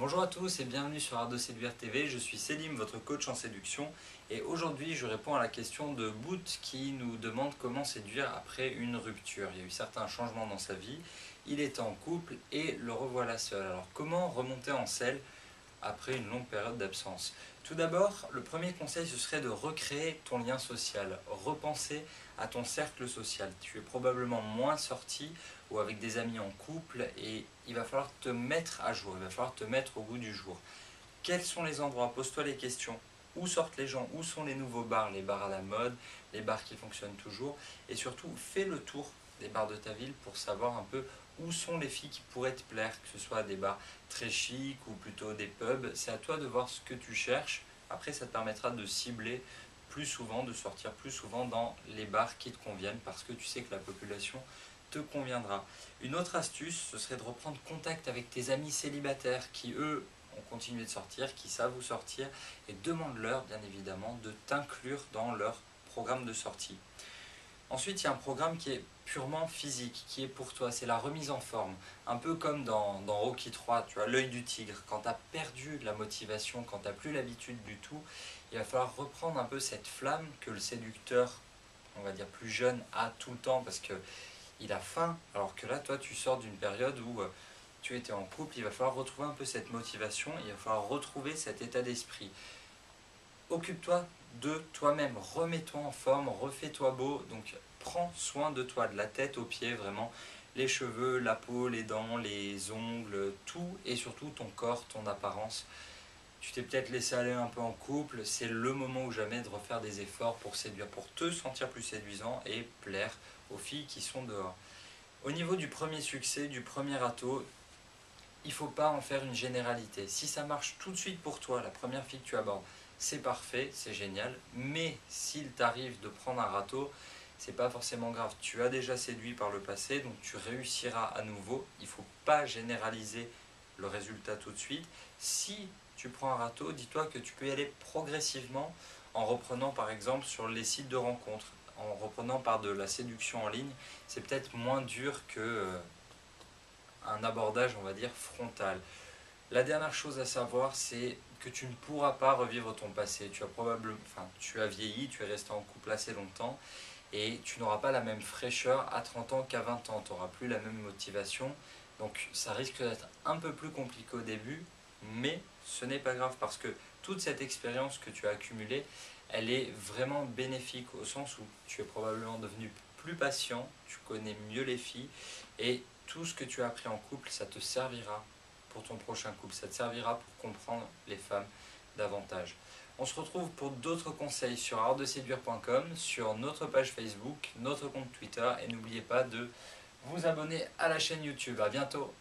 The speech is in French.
Bonjour à tous et bienvenue sur Art de Séduire TV, je suis Selim, votre coach en séduction et aujourd'hui je réponds à la question de Boot qui nous demande comment séduire après une rupture. Il y a eu certains changements dans sa vie, il était en couple et le revoilà seul. Alors comment remonter en selle après une longue période d'absence? Tout d'abord, le premier conseil ce serait de recréer ton lien social, repenser à ton cercle social. Tu es probablement moins sorti ou avec des amis en couple et il va falloir te mettre à jour, il va falloir te mettre au goût du jour. Quels sont les endroits? Pose-toi les questions. Où sortent les gens? Où sont les nouveaux bars? Les bars à la mode, les bars qui fonctionnent toujours. Et surtout, fais le tour des bars de ta ville pour savoir un peu où sont les filles qui pourraient te plaire, que ce soit des bars très chics ou plutôt des pubs. C'est à toi de voir ce que tu cherches. Après, ça te permettra de cibler plus souvent, de sortir plus souvent dans les bars qui te conviennent parce que tu sais que la population te conviendra. Une autre astuce, ce serait de reprendre contact avec tes amis célibataires qui, eux, ont continué de sortir, qui savent où sortir et demande-leur, bien évidemment, de t'inclure dans leur programme de sortie. Ensuite, il y a un programme qui est purement physique, qui est pour toi, c'est la remise en forme. Un peu comme dans Rocky 3, tu as l'œil du tigre. Quand tu as perdu la motivation, quand tu n'as plus l'habitude du tout, il va falloir reprendre un peu cette flamme que le séducteur, on va dire plus jeune, a tout le temps parce qu'il a faim. Alors que là, toi, tu sors d'une période où tu étais en couple, il va falloir retrouver un peu cette motivation, il va falloir retrouver cet état d'esprit. Occupe-toi de toi-même, remets-toi en forme, refais-toi beau, donc prends soin de toi, de la tête aux pieds, vraiment, les cheveux, la peau, les dents, les ongles, tout et surtout ton corps, ton apparence. Tu t'es peut-être laissé aller un peu en couple, c'est le moment ou jamais de refaire des efforts pour séduire, pour te sentir plus séduisant et plaire aux filles qui sont dehors. Au niveau du premier succès, du premier râteau, il ne faut pas en faire une généralité. Si ça marche tout de suite pour toi, la première fille que tu abordes, c'est parfait, c'est génial. Mais s'il t'arrive de prendre un râteau, c'est pas forcément grave. Tu as déjà séduit par le passé, donc tu réussiras à nouveau. Il ne faut pas généraliser le résultat tout de suite. Si tu prends un râteau, dis-toi que tu peux y aller progressivement en reprenant par exemple sur les sites de rencontres, en reprenant par de la séduction en ligne. C'est peut-être moins dur que un abordage, on va dire, frontal. La dernière chose à savoir, c'est que tu ne pourras pas revivre ton passé. Tu as vieilli, tu es resté en couple assez longtemps et tu n'auras pas la même fraîcheur à 30 ans qu'à 20 ans. Tu n'auras plus la même motivation. Donc ça risque d'être un peu plus compliqué au début, mais ce n'est pas grave parce que toute cette expérience que tu as accumulée, elle est vraiment bénéfique au sens où tu es probablement devenu plus patient, tu connais mieux les filles et tout ce que tu as appris en couple, ça te servira pour ton prochain couple, ça te servira pour comprendre les femmes davantage. On se retrouve pour d'autres conseils sur artdeséduire.com, sur notre page Facebook, notre compte Twitter et n'oubliez pas de vous abonner à la chaîne YouTube. À bientôt.